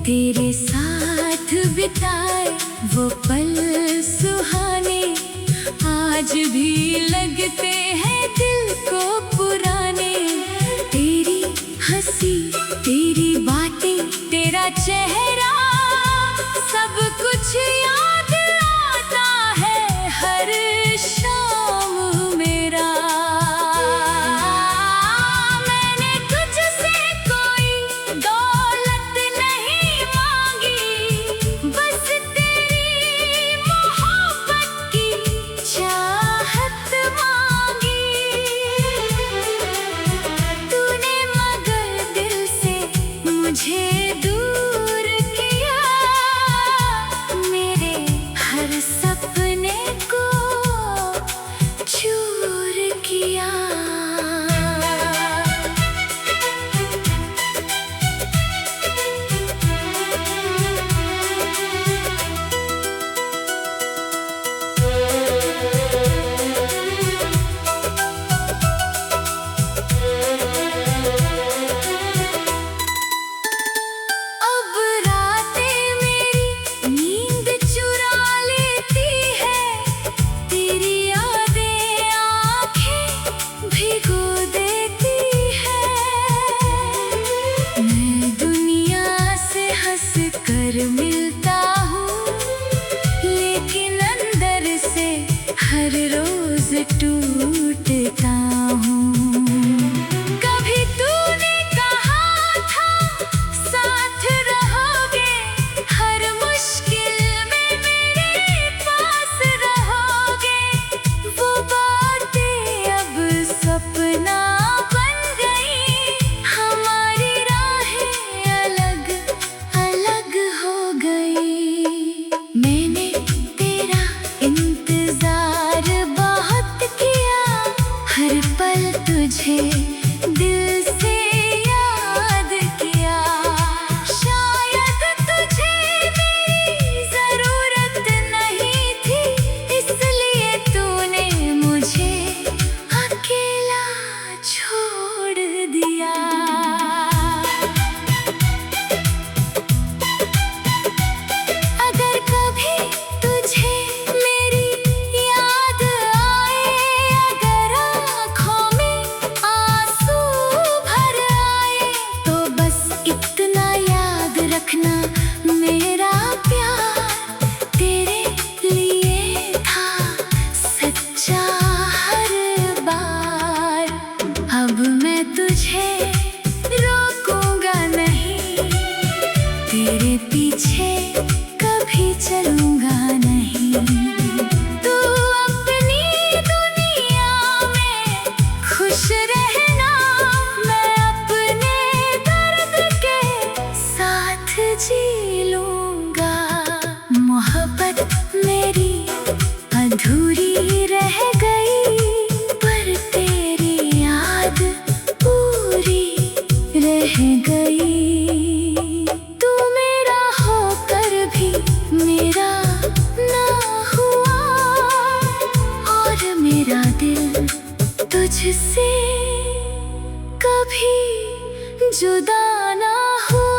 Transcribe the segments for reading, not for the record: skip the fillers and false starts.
तेरे साथ बिताए वो पल सुहाने आज भी लगते हैं दिल को पुराने। तेरी हंसी, तेरी बातें, तेरा चेहरा, सब कुछ याद आता है हर शाम मेरा। मैंने तुझसे कोई दौलत नहीं मांगी, बस तेरी मोहब्बत की चाहत मांगी। तूने मगर दिल से मुझे दूर किया, मेरे हर सपने को चूर किया। अब रातें मेरी नींद चुरा लेती है, तेरी यादें आँखें भिगो देती है। मैं दुनिया से हंस कर मिलता हूँ, लेकिन अंदर से हर रोज टूटता हूँ। कभी तूने कहा था साथ रहोगे, हर मुश्किल में मेरे पास रहोगे। वो बातें अब सपना बन गई, हमारी राहें अलग अलग हो गई। मैंने तेरा इंतजार बहुत किया, हर पल तुझे दिल से याद किया। शायद तुझे मेरी जरूरत नहीं थी, इसलिए तूने मुझे अकेला छोड़ दिया। अगर कभी तुझे मेरी याद आए, अगर आँखों में आंसू भर आए, तो बस इतना याद रखना, मेरा प्यार तेरे लिए था सच्चा हर बार। अब मैं तुझे रोकूंगा नहीं, तेरे पीछे कभी चलूंगा नहीं। तू अपनी दुनिया में खुश रहना, मैं अपने दर्द के साथ जी लूंगा। मोहब्बत मेरी अधूरी रह गई, पर तेरी याद पूरी रह गई। तू मेरा होकर भी मेरा ना हुआ, और मेरा दिल तुझसे कभी जुदा ना हुआ।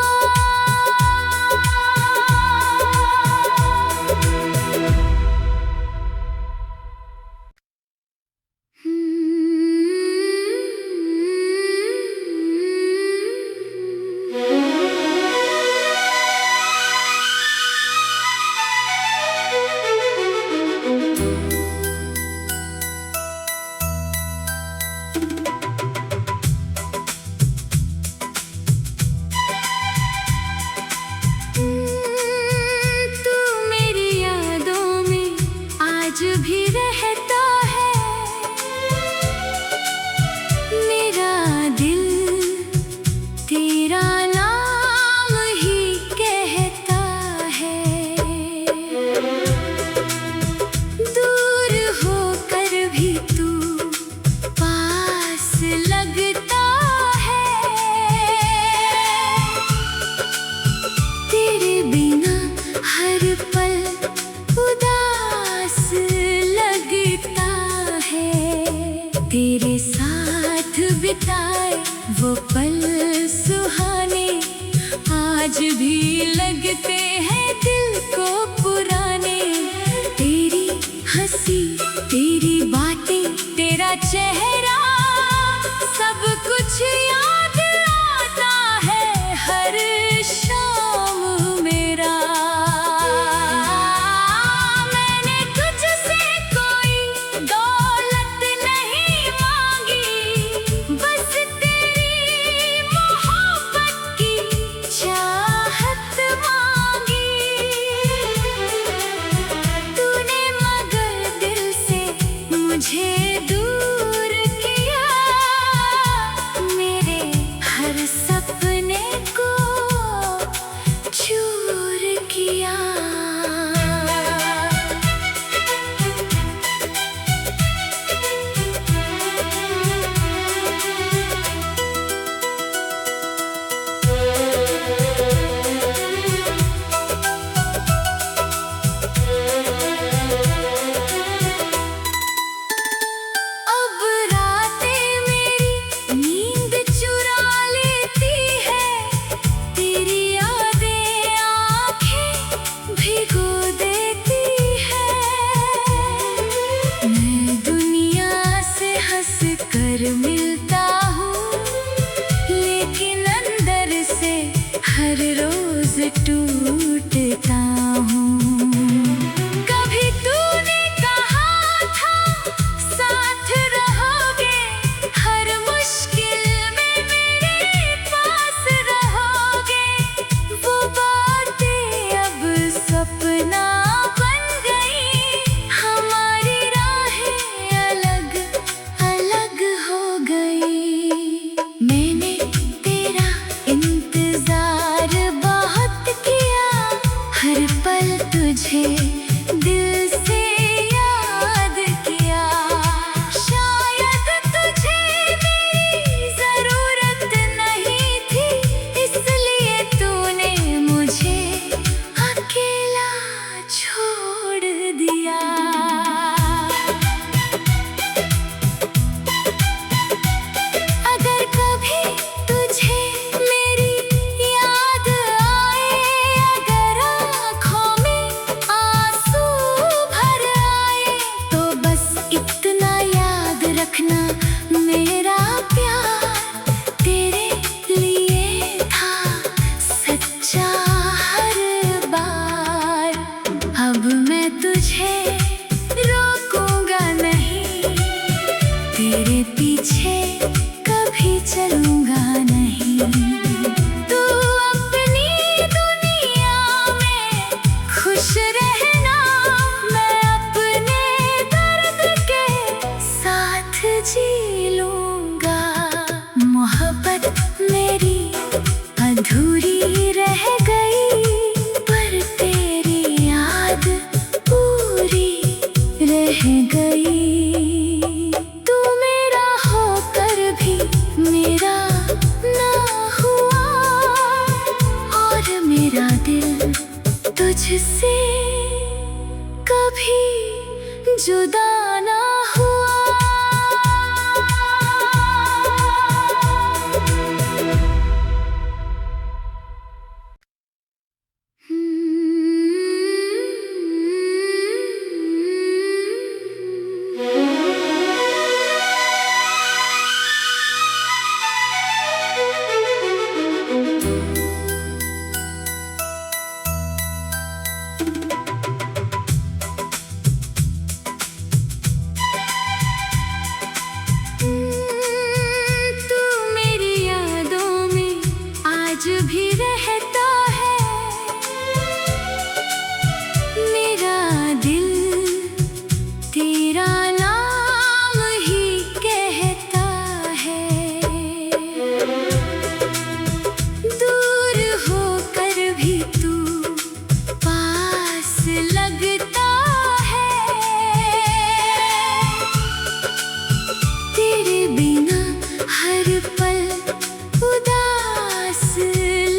आज भी लगते हैं दिल को पुराने। तेरी हंसी, तेरी बातें, तेरा चेहरा, सब कुछ याद आता है हर शाम मेरा। मैंने तुझसे कोई दौलत नहीं मांगी, बस तेरी मोहब्बत की चाहत मांगी। तूने मगर दिल से मुझे दूर किया, मेरे हर सपने को चूर किया। अब रातें मेरी नींद चुरा लेती है, तेरी यादें आँखें भिगो देती है। मैं दुनिया से हंस कर मिलता हूँ, लेकिन अंदर से हर रोज टूटता हूँ। कभी तूने कहा था साथ रहोगे, हर मुश्किल में मेरे पास रहोगे। वो बातें अब सपना बन गई, हमारी राहें अलग अलग हो गई। मैंने तेरा इंतजार बहुत किया, हर पल तुझे दिल से याद किया। शायद तुझे मेरी जरूरत नहीं थी, इसलिए तूने मुझे अकेला छोड़ दिया। अगर कभी तुझे मेरी याद आए, अगर आँखों में आंसू भर आए, तो बस इतना याद रखना, मेरा प्यार तेरे लिए था सच्चा हर बार। अब मैं तुझे रोकूंगा नहीं, तेरे पीछे कभी चलूंगा नहीं। तू अपनी दुनिया में खुश रहना, मैं अपने दर्द के साथ जी लूंगा। मोहब्बत मेरी अधूरी रह गई, पर तेरी याद पूरी रह गई। तू मेरा होकर भी मेरा ना हुआ, और मेरा दिल तुझसे कभी जुदा ना हुआ। तू मेरी यादों में आज भी रहता है, मेरा दिल तेरा नाम ही कहता है। दूर होकर भी तू पास लगता है, तेरे बिना हर पल उदास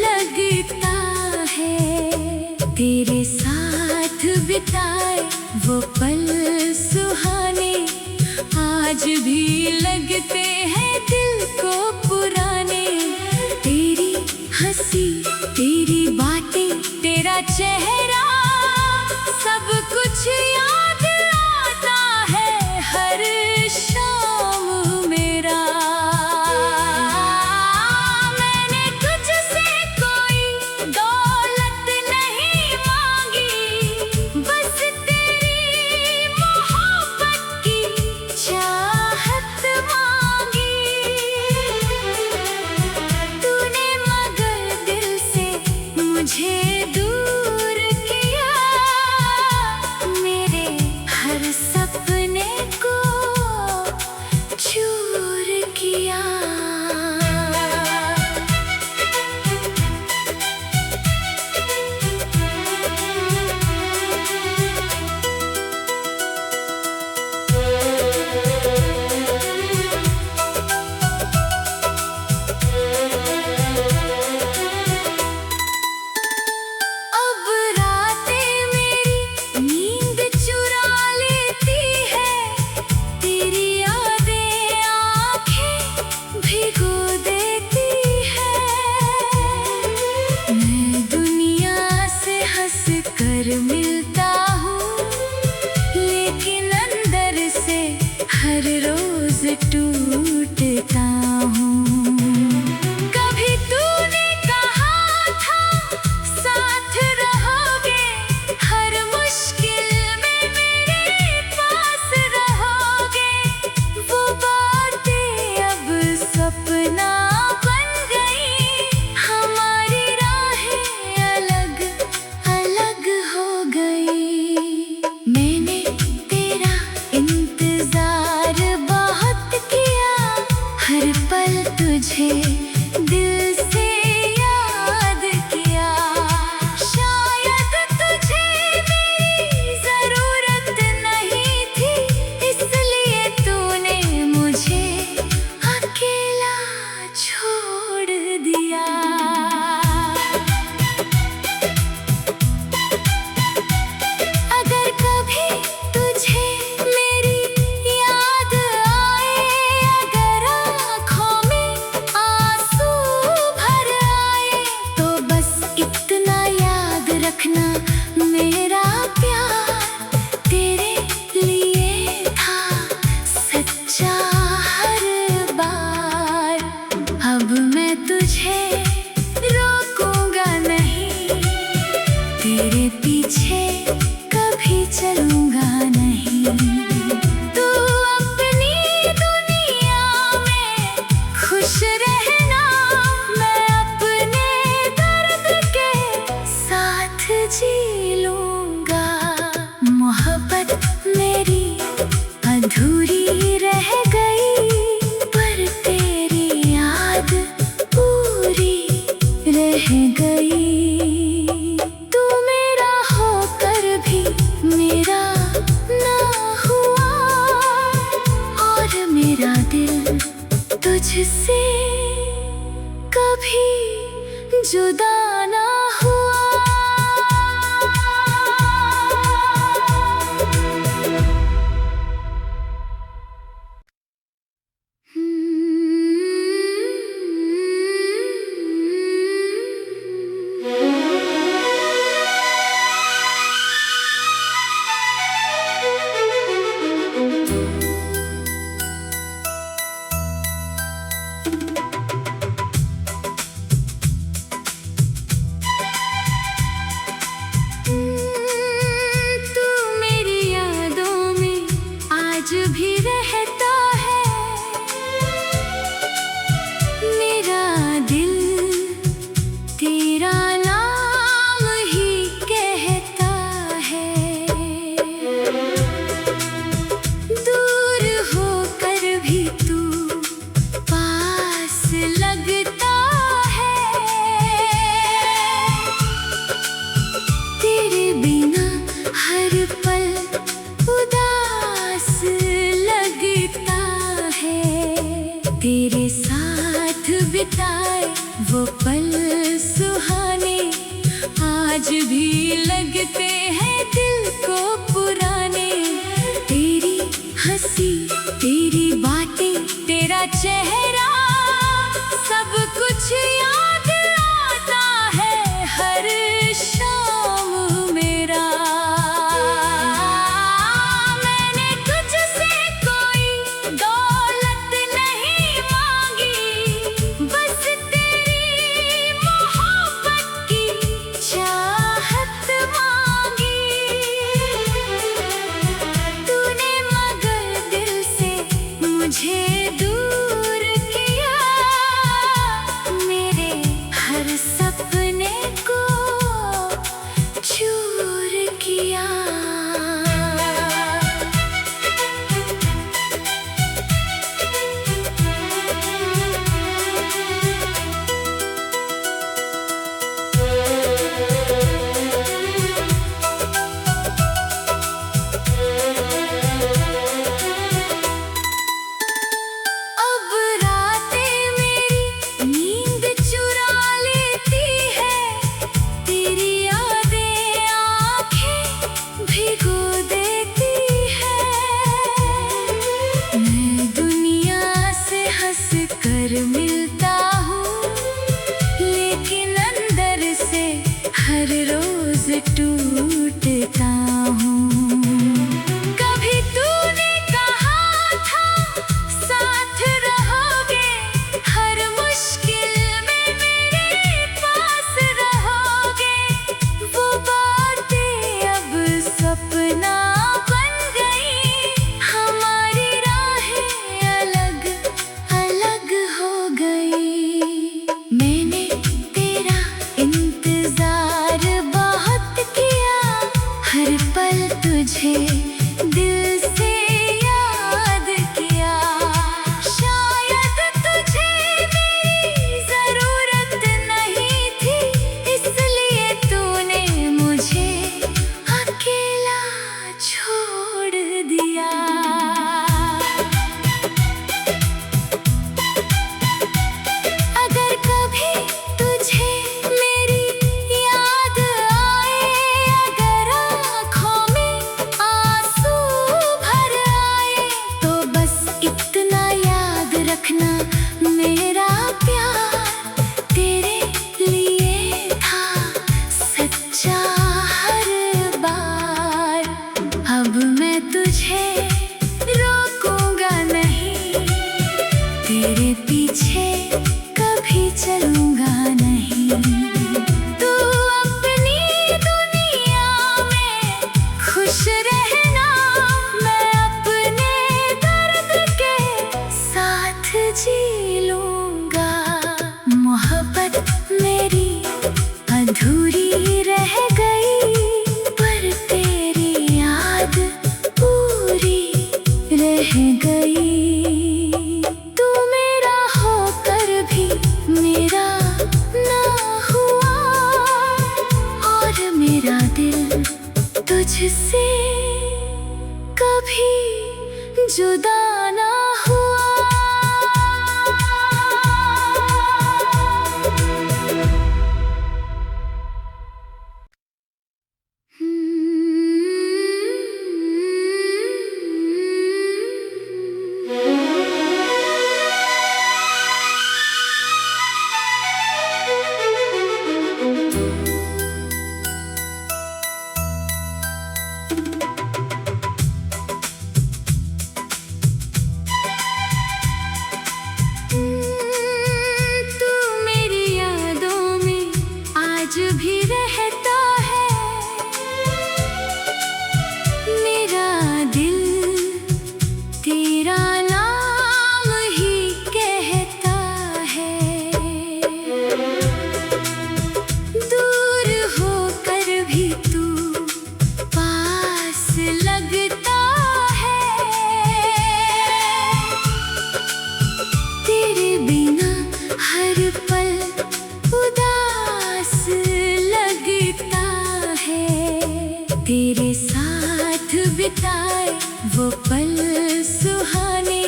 लगता है। तेरे साथ बिताए वो पल सुहाने आज भी लगते हैं दिल को पुराने। तेरी हंसी तेरी बातें तेरा चेहरा सब कुछ याद आता है हर शाम मेरा। मैंने तुझसे कोई दौलत नहीं मांगी, बस तेरी मोहब्बत की चाहत मांगी। तूने मगर दिल से मुझे दूर किया, मेरे हर सपने को चूर किया। अब रातें मेरी नींद चुरा लेती है, तेरी यादें आँखें भिगो देती है। मैं दुनिया से हंस कर मिलता हूँ, लेकिन अंदर से हर रोज टूटता हूँ। कभी तूने कहा था साथ रहोगे, हर मुश्किल में मेरे पास रहोगे। वो बातें अब सपना बन गई, हमारी राहें अलग अलग हो गई। मैंने तेरा इंतजार बहुत किया, हर पल तुझे दिल से याद किया। शायद तुझे मेरी जरूरत नहीं थी, इसलिए तूने मुझे अकेला छोड़ दिया। अगर कभी तुझे मेरी याद आए, अगर आँखों में आंसू भर आए, तो बस इतना याद रखना, मेरा प्यार तेरे लिए था सच्चा हर बार। अब मैं तुझे रोकूंगा नहीं, तेरे पीछे कभी चलूंगा नहीं। तू अपनी दुनिया में खुश रहना, मैं अपने दर्द के साथ जी लूंगा। मोहब्बत मेरी अधूरी रह गई, पर तेरी याद पूरी रह गई। तू मेरा होकर भी मेरा ना हुआ, और मेरा दिल तुझसे कभी जुदा ना हुआ। तू मेरी यादों में आज भी रहता है, मेरा दिल तेरा नाम ही कहता है। दूर होकर भी तू पास लगता है, तेरे बिना हर पल उदास लगता है। तेरे साथ बिताए वो पल सुहाने आज भी लगते हैं दिल को पुराने। तेरी हंसी तेरी बातें तेरा चेहरा सब कुछ याद आता हर रोज टूटता हूँ। कभी तूने कहा था साथ रहोगे, हर मुश्किल में मेरे पास रहोगे। वो बातें अब सपना बन गई, हमारी राहें अलग अलग हो गई। मैंने तेरा इंतजार बहुत किया, हर पल तुझे दिल से याद किया। शायद तुझे मेरी जरूरत नहीं थी, इसलिए तूने मुझे अकेला छोड़ दिया। अगर कभी तुझे मेरी याद आए, अगर आँखों में आंसू भर आए, तो बस इतना याद रखना, मेरा प्यार तेरे लिए था सच्चा हर बार। अब मैं तुझे रोकूंगा नहीं, तेरे पीछे कभी चलूंगा नहीं। तू अपनी दुनिया में खुश रहना, मैं अपने दर्द के साथ जी लूंगा। मोहब्बत मेरी अधूरी रह गई, पर तेरी याद पूरी रह गई। तू मेरा होकर भी मेरा ना हुआ, और मेरा दिल तुझसे कभी जुदा ना हुआ। तू मेरी यादों में आज भी रहता है, मेरा दिल तेरा नाम ही कहता है। दूर होकर भी तू पास लगता है, तेरे बिना हर पल उदास लगता है। तेरे साथ बिताए वो पल सुहाने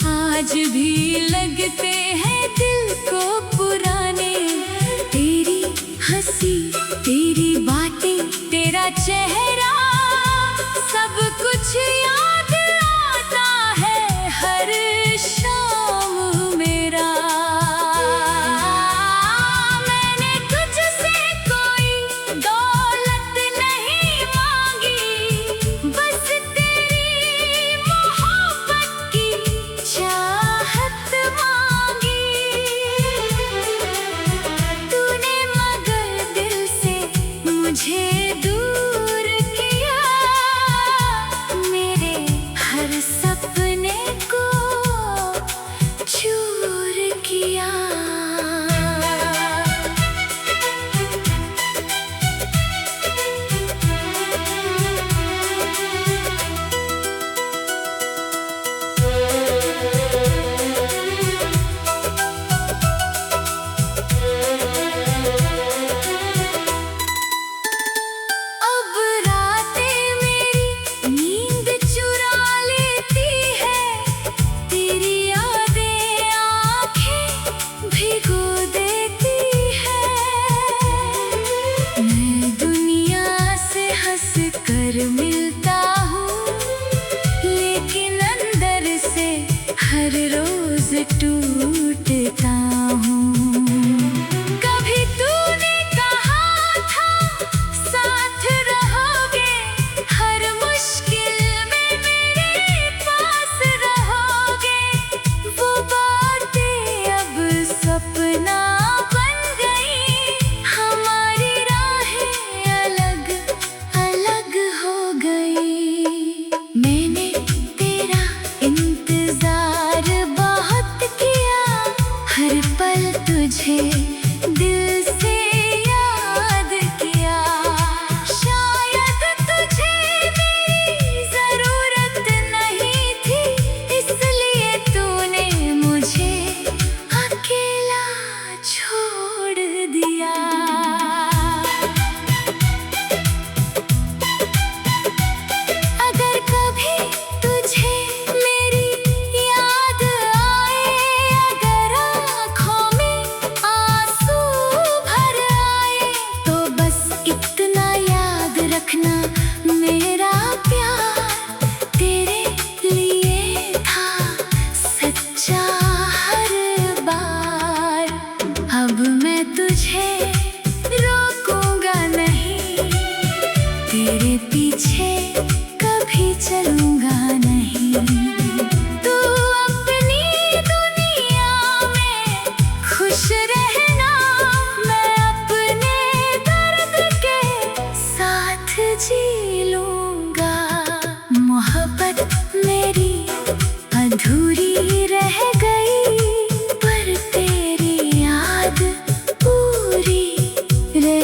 आज भी लगते हैं दिल को पुराने। तेरी हंसी, तेरी बातें, तेरा चेहरा, सब कुछ याद आता है हर शाम मेरा। मैंने तुझसे कोई दौलत नहीं मांगी, बस तेरी मोहब्बत की चाहत मांगी। तूने मगर दिल से मुझे दूर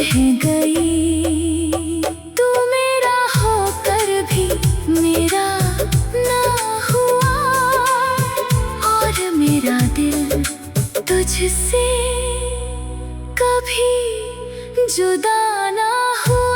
रह गई। तू मेरा होकर भी मेरा ना हुआ, और मेरा दिल तुझसे कभी जुदा ना हुआ।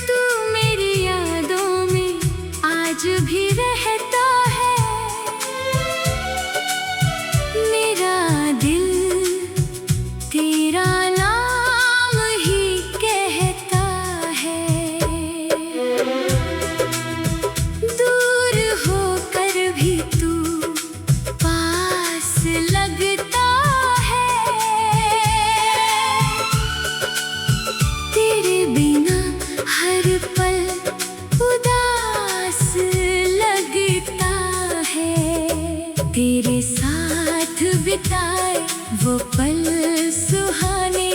तू मेरी यादों में आज भी रहता है। मेरा दिल तेरा नाम ही कहता है। दूर होकर भी तू पास लगता है। तेरे बिना हर पल उदास लगता है। तेरे साथ बिताए वो पल सुहाने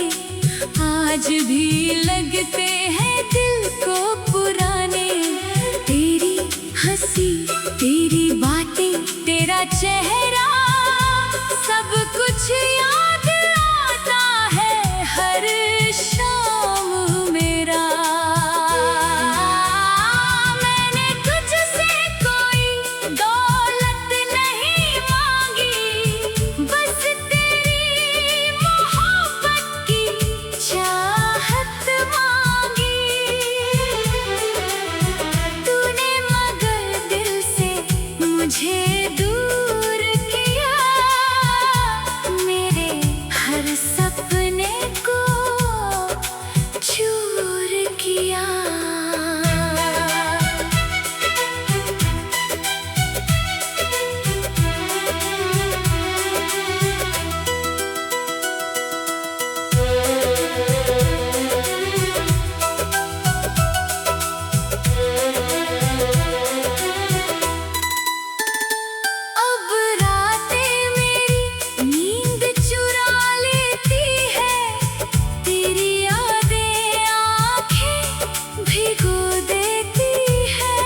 आज भी लगते हैं दिल को पुराने। तेरी हंसी, तेरी बातें, तेरा चेहरा, सब कुछ याद आता है हर शाम मेरा। मैंने तुझसे कोई दौलत नहीं मांगी, बस तेरी मोहब्बत की चाहत मांगी। तूने मगर दिल से मुझे दूर किया, मेरे हर सपने को चूर किया। अब रातें मेरी नींद चुरा लेती है। तेरी यादें आँखें भिगो देती है।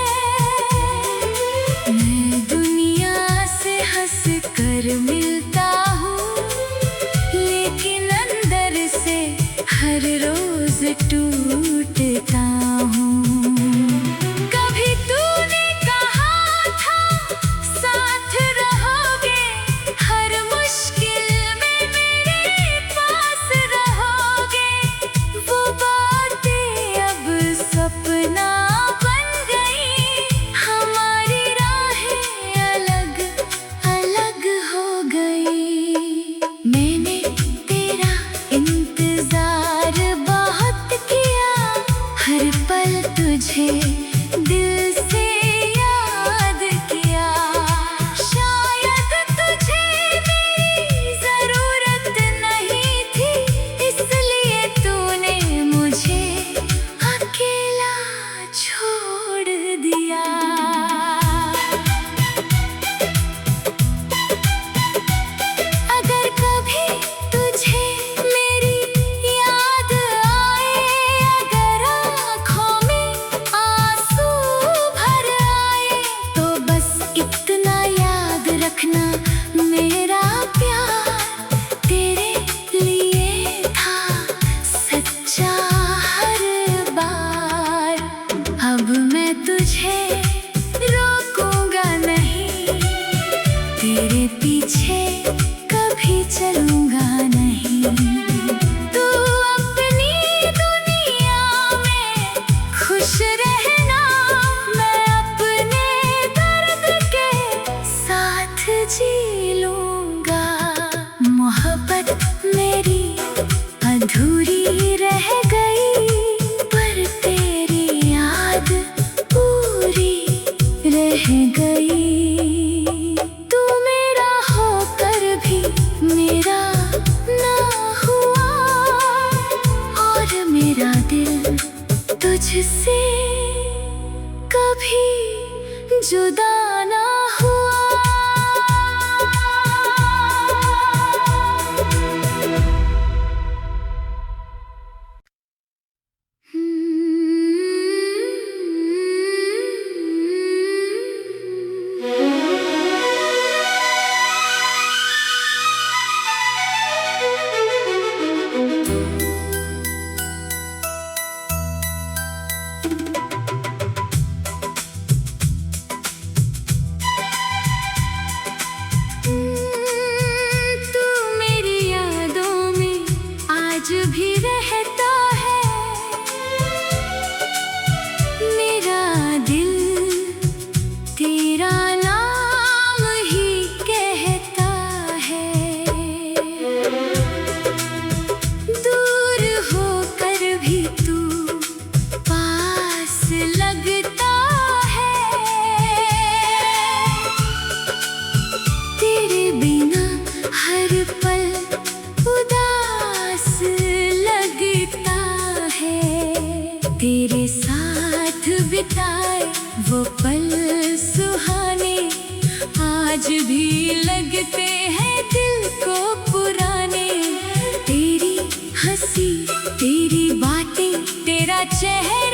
मैं दुनिया से हंस कर मिलता हूँ, लेकिन अंदर से हर रोज टूटता हूँ। कभी तूने कहा था साथ रहोगे, हर मुश्किल में मेरे पास रहोगे। वो बातें अब सपना बन गई, हमारी राहें अलग अलग हो गई। मैंने तेरा इंतजार बहुत किया, मुझसे कभी जुदा ना हुआ। तू मेरी यादों में आज भी रहता है। मेरा दिल तेरा नाम ही कहता है। दूर होकर भी तू पास लगता है। तेरे बिना हर पल उदास लगता है। तेरे साथ बिताए वो पल सुहाने आज भी लगते हैं दिल को पुराने। तेरी हंसी, तेरी बातें, तेरा चेहरा